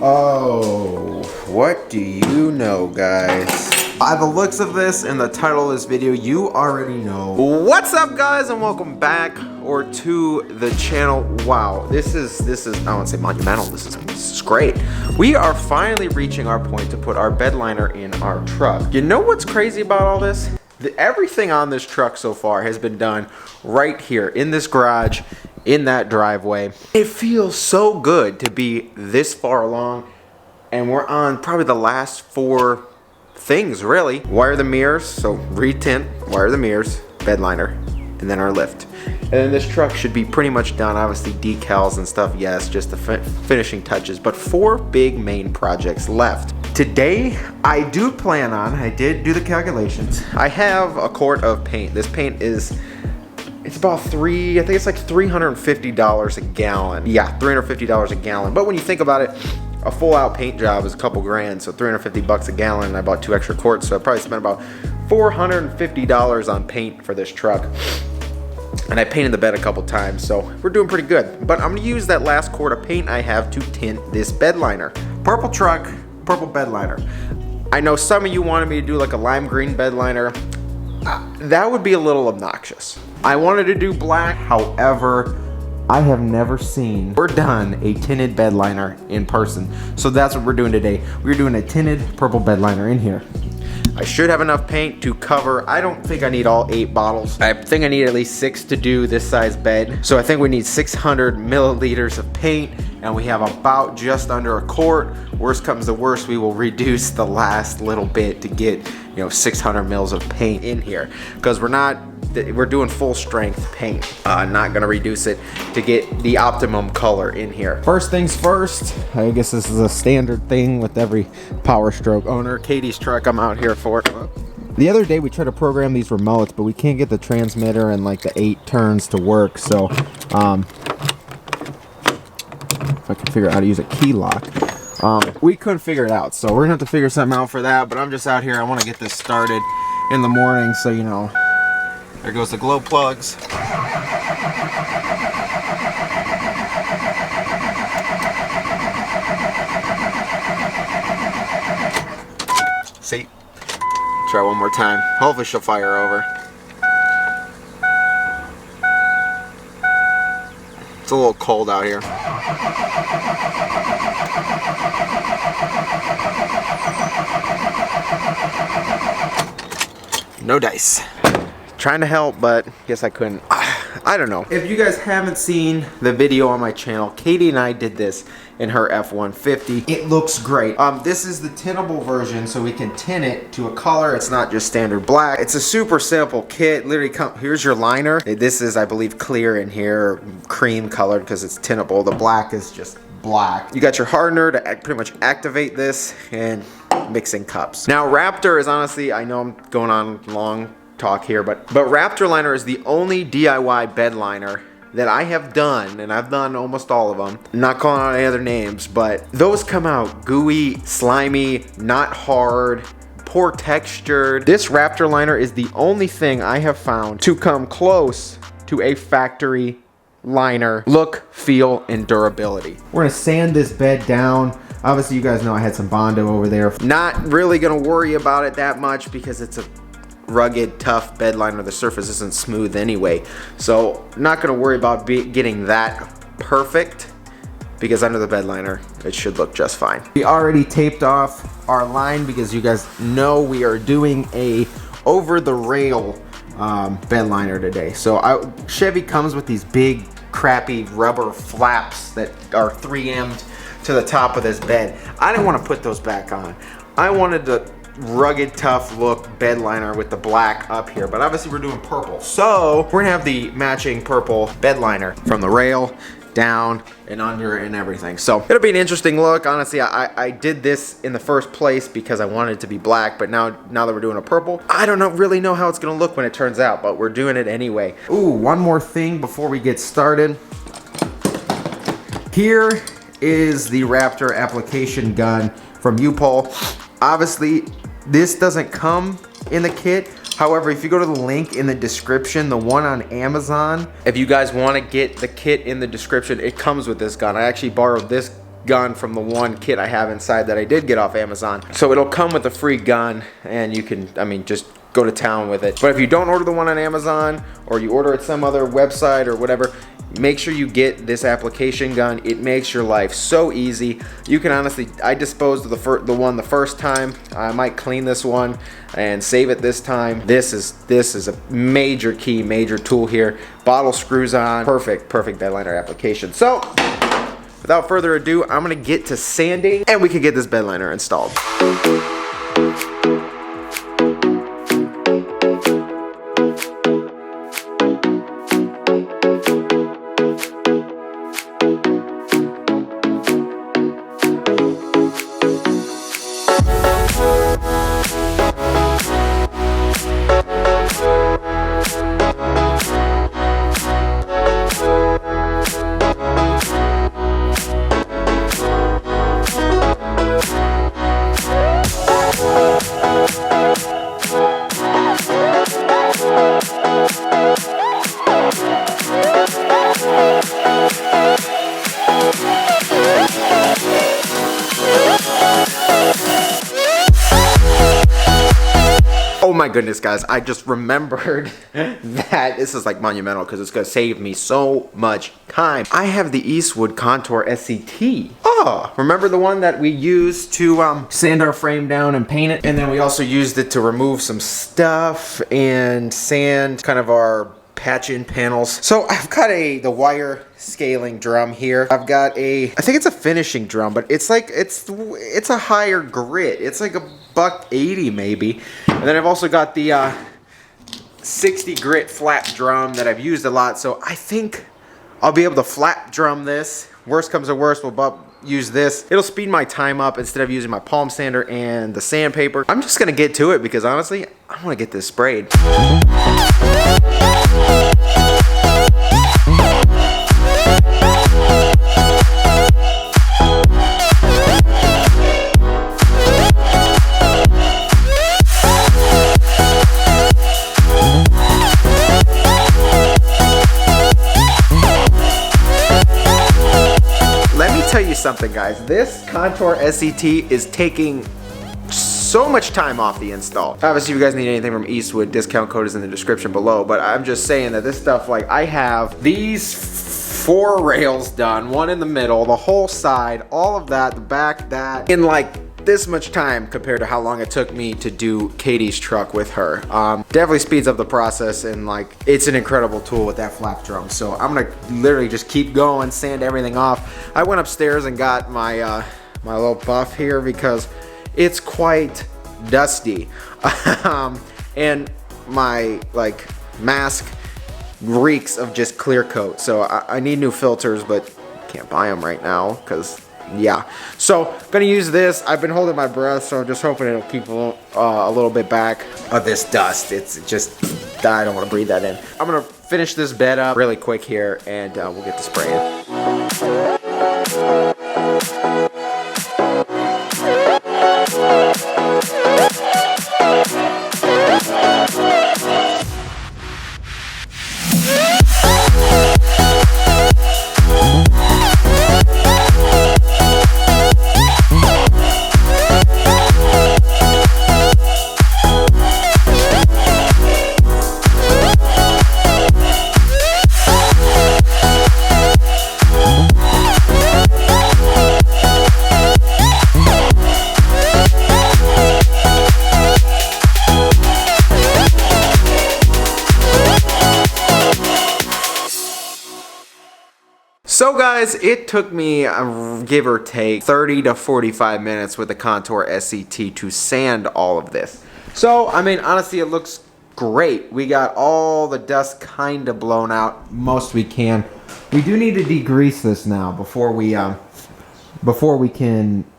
Oh, what do you know, guys? By the looks of this and the title of this video, you already know. What's up, guys, and welcome back to the channel. Wow, this is I won't say monumental. This is great. We are finally reaching our point to put our bed liner in our truck. You know what's crazy about all this? Everything on this truck so far has been done right here in this garage, in that driveway. It feels so good to be this far along, and we're on probably the last 4 things, really. Wire the mirrors, so retint, wire the mirrors, bed liner, and then our lift. And then this truck should be pretty much done. Obviously decals and stuff, yes, just the finishing touches, but 4 big main projects left. Today, I do plan on, I did do the calculations. I have a quart of paint. This paint is, it's about I think it's like $350 a gallon. Yeah, $350 a gallon. But when you think about it, a full out paint job is a couple grand, so 350 bucks a gallon, and I bought 2 extra quarts, so I probably spent about $450 on paint for this truck. And I painted the bed a couple times, so we're doing pretty good. But I'm gonna use that last quart of paint I have to tint this bed liner. Purple truck, purple bed liner. I know some of you wanted me to do like a lime green bed liner. That would be a little obnoxious. I wanted to do black, however, I have never seen or done a tinted bed liner in person. So that's what we're doing today. We're doing a tinted purple bed liner in here. I should have enough paint to cover. I don't think I need all 8 bottles. I think I need at least 6 to do this size bed. So I think we need 600 milliliters of paint, and we have about just under a quart. Worst comes to worst, we will reduce the last little bit to get, 600 mils of paint in here, because we're doing full strength paint. Not gonna reduce it to get the optimum color in here. First things first, I guess this is a standard thing with every Power Stroke owner. Katie's truck, I'm out here for it. The other day we tried to program these remotes, but we can't get the transmitter and like the 8 turns to work. So if I can figure out how to use a key lock. We couldn't figure it out, so we're gonna have to figure something out for that. But I'm just out here, I wanna get this started in the morning, so there goes the glow plugs. See? Try one more time. Hopefully she'll fire over. It's a little cold out here. No dice. Trying to help, but guess I couldn't. I don't know. If you guys haven't seen the video on my channel, Katie and I did this in her F-150. It looks great. This is the tintable version, so we can tint it to a color. It's not just standard black. It's a super simple kit. Literally, here's your liner. This is, I believe, clear in here, cream colored because it's tintable. The black is just black. You got your hardener to pretty much activate this, and mixing cups. Now, Raptor is honestly, I know I'm going on long talk here, but Raptor liner is the only DIY bed liner that I have done, and I've done almost all of them. I'm not calling out any other names, but those come out gooey, slimy, not hard, poor textured. This Raptor liner is the only thing I have found to come close to a factory liner look, feel, and durability. We're gonna sand this bed down. Obviously, you guys know I had some Bondo over there. Not really gonna worry about it that much because it's a rugged, tough bed liner. The surface isn't smooth anyway, so not gonna worry about getting that perfect, because under the bed liner it should look just fine. We already taped off our line because you guys know we are doing a over the rail bed liner today. So Chevy comes with these big crappy rubber flaps that are 3M'd to the top of this bed. I didn't want to put those back on. I wanted the rugged, tough look bed liner with the black up here, but obviously we're doing purple, so we're gonna have the matching purple bed liner from the rail down and under and everything. So it'll be an interesting look. Honestly, I did this in the first place because I wanted it to be black, but now that we're doing a purple, I don't really know how it's gonna look when it turns out, but we're doing it anyway. Ooh, one more thing before we get started. Here is the Raptor application gun from U-POL. Obviously, this doesn't come in the kit. However, if you go to the link in the description, the one on Amazon, if you guys want to get the kit in the description, it comes with this gun. I actually borrowed this gun from the one kit I have inside that I did get off Amazon. So it'll come with a free gun, and you can, I mean, just go to town with it. But if you don't order the one on Amazon, or you order at some other website or whatever, make sure you get this application gun. It makes your life so easy. You can honestly, I disposed of the one the first time. I might clean this one and save it this time. This is a major key, major tool here. Bottle screws on, perfect bed liner application. So without further ado, I'm gonna get to sanding and we can get this bed liner installed. Oh my goodness, guys, I just remembered that this is like monumental because it's going to save me so much time. I have the Eastwood Contour SCT. Oh, remember the one that we used to sand our frame down and paint it? And then we also used it to remove some stuff and sand kind of our patch-in panels. So I've got the wire scaling drum here. I've got I think it's a finishing drum, but it's like, it's a higher grit. It's like $1.80 maybe. And then I've also got the 60 grit flat drum that I've used a lot. So I think I'll be able to flat drum this. Worst comes to worst, we'll use this. It'll speed my time up instead of using my palm sander and the sandpaper. I'm just gonna get to it because honestly, I wanna get this sprayed. Tell you something, guys, this Contour SCT is taking so much time off the install. Obviously, if you guys need anything from Eastwood, discount code is in the description below, but I'm just saying that this stuff, like, I have these 4 rails done, one in the middle, the whole side, all of that, the back, that, in like this much time compared to how long it took me to do Katie's truck with her. Definitely speeds up the process, and like, it's an incredible tool with that flap drum. So I'm gonna literally just keep going, sand everything off. I went upstairs and got my my little buff here because it's quite dusty. And my like mask reeks of just clear coat. So I need new filters, but can't buy them right now because yeah. So gonna use this. I've been holding my breath, so I'm just hoping it'll keep a little bit back of this dust. It's just, I don't want to breathe that in. I'm gonna finish this bed up really quick here, and we'll get to spraying. So guys, it took me, give or take, 30 to 45 minutes with the Contour SCT to sand all of this. So, I mean, honestly, it looks great. We got all the dust kind of blown out, most we can. We do need to degrease this now before we can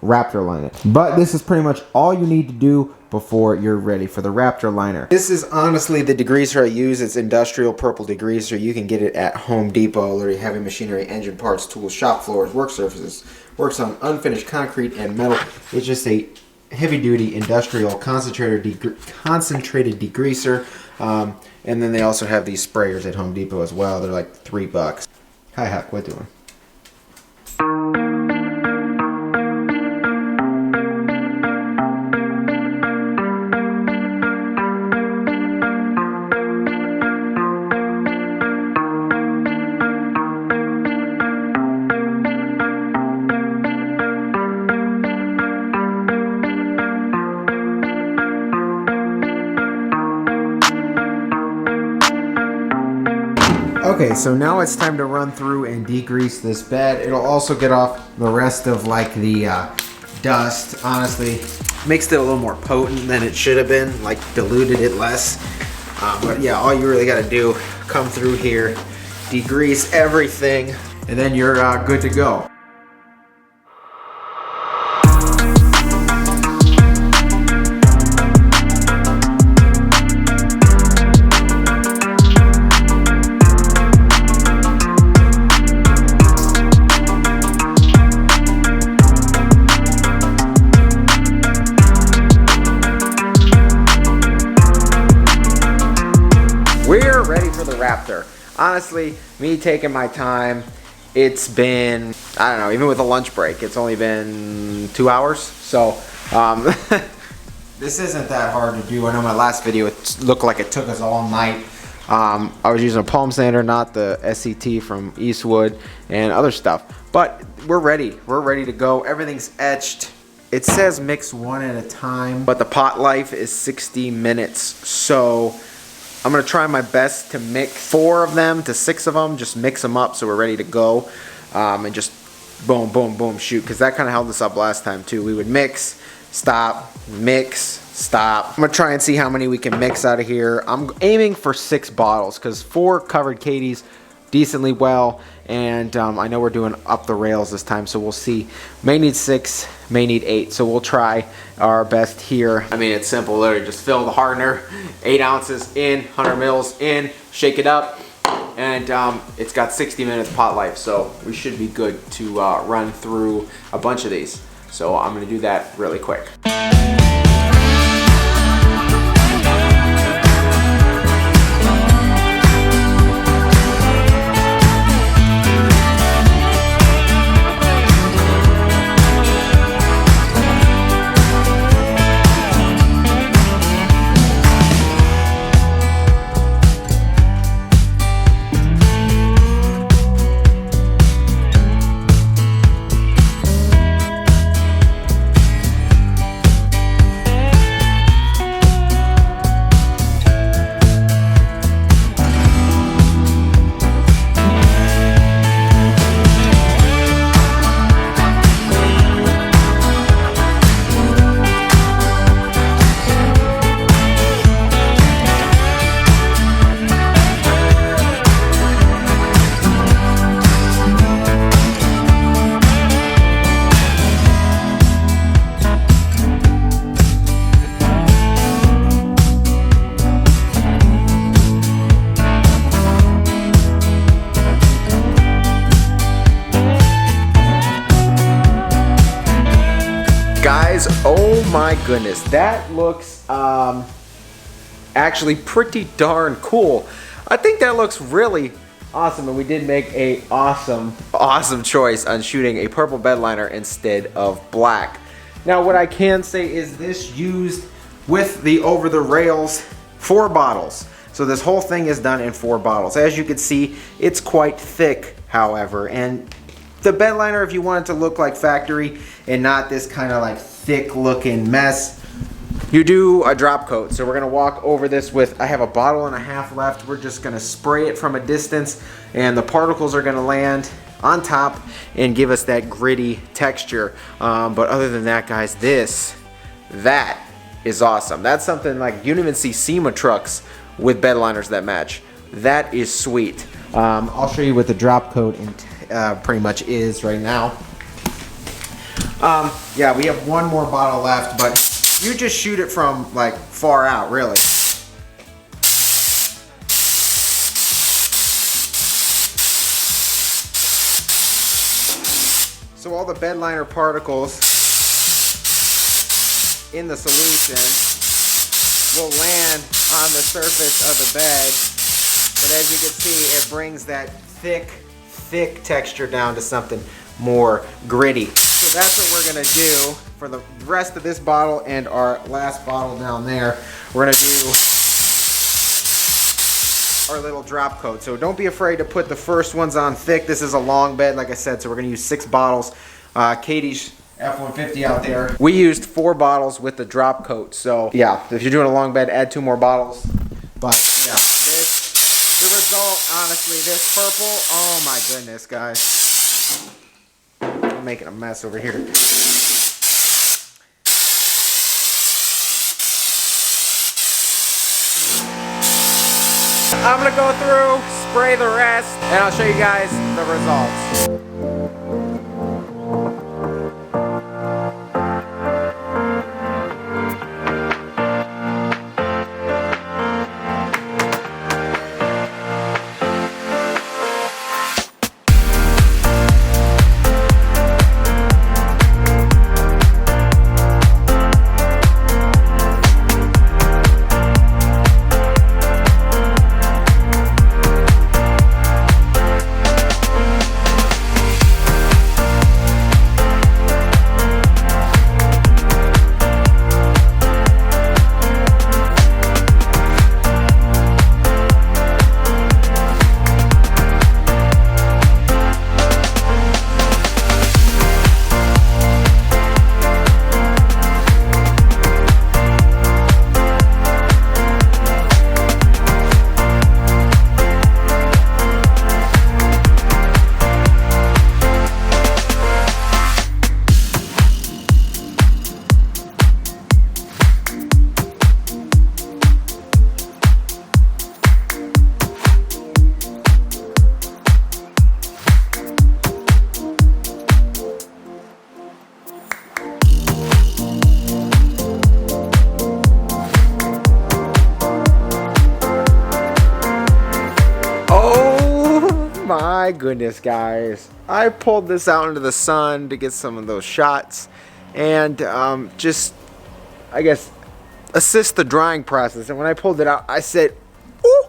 Raptor line it. But this is pretty much all you need to do before you're ready for the Raptor liner. This is honestly the degreaser I use. It's industrial purple degreaser. You can get it at Home Depot. Literally heavy machinery, engine parts, tools, shop floors, work surfaces. Works on unfinished concrete and metal. It's just a heavy duty industrial concentrated degreaser. And then they also have these sprayers at Home Depot as well. They're like $3. Hi Huck, what doing? Okay, so now it's time to run through and degrease this bed. It'll also get off the rest of like the dust. Honestly, makes it a little more potent than it should have been, like diluted it less. But yeah, all you really gotta do, come through here, degrease everything, and then you're good to go. We're ready for the Raptor. Honestly, me taking my time, it's been, I don't know, even with a lunch break, it's only been 2 hours. So, this isn't that hard to do. I know my last video, it looked like it took us all night. I was using a palm sander, not the SCT from Eastwood and other stuff. But we're ready. We're ready to go. Everything's etched. It says mix one at a time, but the pot life is 60 minutes. So I'm gonna try my best to mix 4 of them to 6 of them, just mix them up so we're ready to go, and just boom, boom, boom, shoot, because that kind of held us up last time too. We would mix, stop, mix, stop. I'm gonna try and see how many we can mix out of here. I'm aiming for 6 bottles because 4 covered Katie's decently well, and I know we're doing up the rails this time, so we'll see. May need 6, may need 8, so we'll try our best here. I mean, it's simple, literally just fill the hardener, 8 ounces in, 100 mils in, shake it up, and it's got 60 minutes pot life, so we should be good to run through a bunch of these. So I'm gonna do that really quick. Guys, oh my goodness, that looks actually pretty darn cool. I think that looks really awesome, and we did make a awesome choice on shooting a purple bed liner instead of black. Now what I can say is this used with the over the rails 4 bottles. So this whole thing is done in 4 bottles. As you can see, it's quite thick, however, and the bed liner, if you want it to look like factory and not this kind of like thick looking mess, you do a drop coat. So we're gonna walk over this with, I have a bottle and a half left. We're just gonna spray it from a distance, and the particles are gonna land on top and give us that gritty texture. But other than that, guys, that is awesome. That's something like, you don't even see SEMA trucks with bed liners that match. That is sweet. I'll show you what the drop coat pretty much is right now. Yeah, we have 1 more bottle left, but you just shoot it from like far out, really. So all the bed liner particles in the solution will land on the surface of the bed, but as you can see, it brings that thick texture down to something more gritty. So that's what we're gonna do for the rest of this bottle and our last bottle down there. We're gonna do our little drop coat. So don't be afraid to put the first ones on thick. This is a long bed, like I said, so we're gonna use 6 bottles. Katie's F-150 out there, we used 4 bottles with the drop coat. So yeah, if you're doing a long bed, add 2 more bottles. But yeah, this, the result, honestly. This purple, oh my goodness, guys. I'm making a mess over here. I'm gonna go through, spray the rest, and I'll show you guys the results. My goodness, guys, I pulled this out into the sun to get some of those shots and just, I guess, assist the drying process. And when I pulled it out, I said, ooh,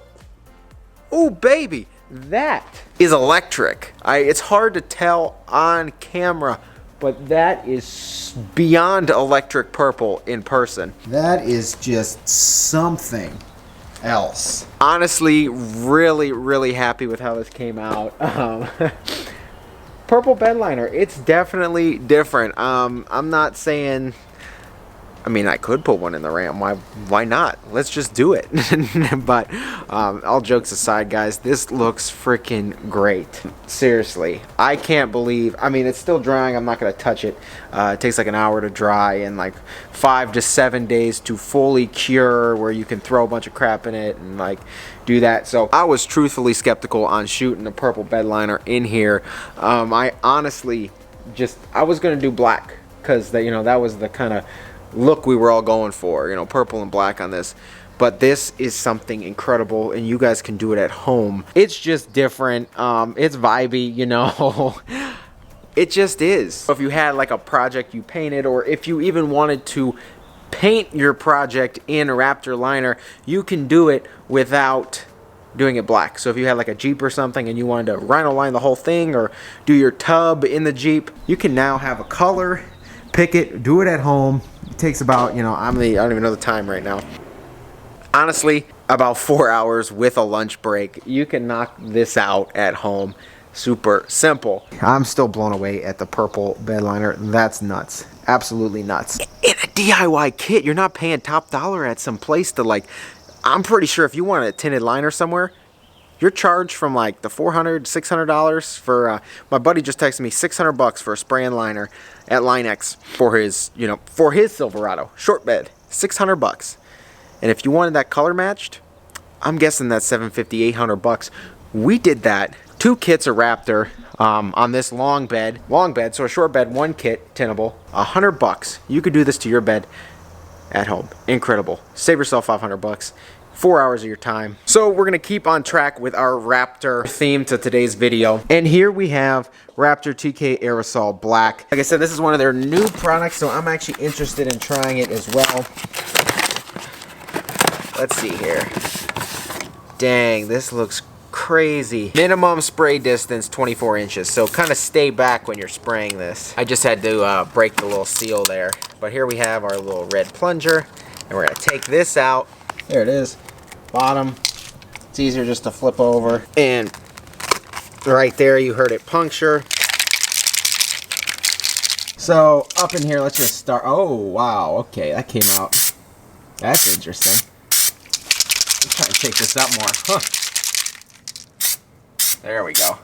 ooh, baby, that is electric. It's hard to tell on camera, but that is beyond electric purple in person. That is just something else. Honestly, really happy with how this came out. Purple bed liner, it's definitely different. I'm not saying, I mean, I could put one in the Ram. Why not? Let's just do it. But all jokes aside, guys, this looks freaking great. Seriously, I can't believe, I mean, it's still drying. I'm not going to touch it. It takes like an hour to dry and like 5 to 7 days to fully cure, where you can throw a bunch of crap in it and like do that. So I was truthfully skeptical on shooting a purple bed liner in here. I honestly I was going to do black because that was the kind of look we were all going for, purple and black on this. But this is something incredible, and you guys can do it at home. It's just different. It's vibey, it just is. So if you had like a project you painted, or if you even wanted to paint your project in a Raptor liner, you can do it without doing it black. So if you had like a Jeep or something and you wanted to rhino line the whole thing, or do your tub in the Jeep, you can now have a color, pick it, do it at home. It takes about, I don't even know the time right now. Honestly, about 4 hours with a lunch break. You can knock this out at home. Super simple. I'm still blown away at the purple bed liner. That's nuts. Absolutely nuts. In a DIY kit, you're not paying top dollar at some place to like, I'm pretty sure if you want a tinted liner somewhere, you're charged from like the $400, $600 for, my buddy just texted me $600 for a spray and liner at Line-X for his, for his Silverado short bed, $600. And if you wanted that color matched, I'm guessing that's $750, $800. We did that. 2 kits of Raptor on this long bed, so a short bed, 1 kit, tinnable, $100. You could do this to your bed at home. Incredible. Save yourself $500. 4 hours of your time. So we're gonna keep on track with our Raptor theme to today's video. And here we have Raptor TK Aerosol Black. Like I said, this is one of their new products, so I'm actually interested in trying it as well. Let's see here. Dang, this looks crazy. Minimum spray distance 24 inches, so kind of stay back when you're spraying this. I just had to break the little seal there. But here we have our little red plunger, and we're gonna take this out. There it is, bottom. It's easier just to flip over. And right there, you heard it puncture. So up in here, let's just start. Oh, wow, okay, that came out. That's interesting. Let's try to take this up more. Huh. There we go.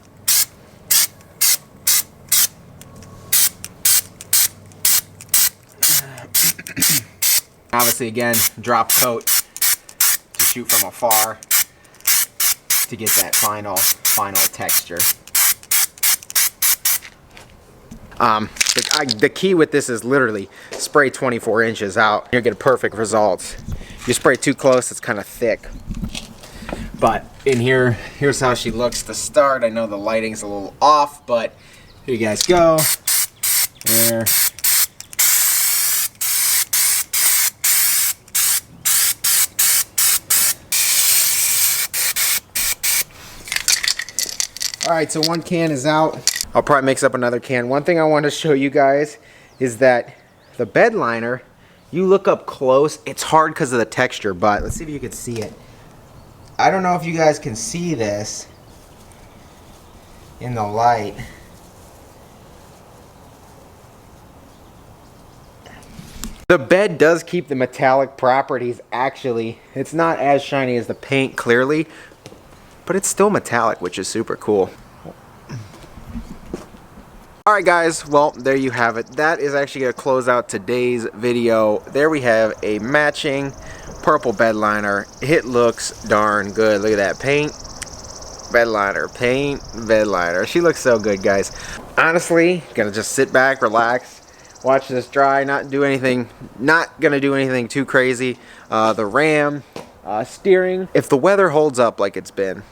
Obviously, again, drop coat to shoot from afar to get that final texture. The key with this is literally spray 24 inches out. You'll get a perfect result. You spray too close, it's kind of thick. But in here, here's how she looks to start. I know the lighting's a little off, but here you guys go. There. Alright, so one can is out. I'll probably mix up another can. One thing I want to show you guys is that the bed liner, you look up close, it's hard because of the texture, but let's see if you can see it. I don't know if you guys can see this in the light. The bed does keep the metallic properties actually. It's not as shiny as the paint clearly, but it's still metallic, which is super cool. Alright guys, well there you have it. That is actually going to close out today's video. There we have a matching purple bed liner. It looks darn good. Look at that paint, bed liner, paint, bed liner. She looks so good, guys. Honestly, gonna just sit back, relax, watch this dry, not gonna do anything too crazy. The RAM, steering, if the weather holds up like it's been,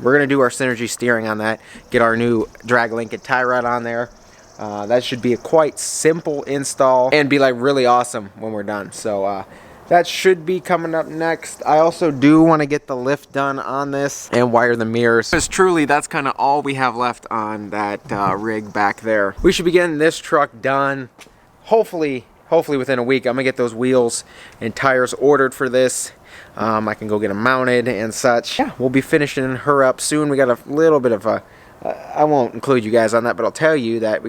we're going to do our Synergy steering on that, get our new drag link and tie rod on there. That should be a quite simple install and be like really awesome when we're done. So that should be coming up next. I also do want to get the lift done on this and wire the mirrors. Because truly that's kind of all we have left on that rig back there. We should be getting this truck done hopefully within a week. I'm going to get those wheels and tires ordered for this. I can go get them mounted and such. Yeah, we'll be finishing her up soon. We got a little bit of a, I won't include you guys on that, but I'll tell you that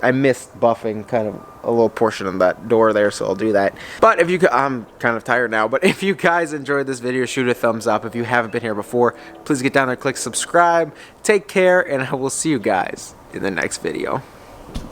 I missed buffing kind of a little portion of that door there, so I'll do that. But if you, I'm kind of tired now, but if you guys enjoyed this video, shoot a thumbs up. If you haven't been here before, please get down there, click subscribe. Take care, and I will see you guys in the next video.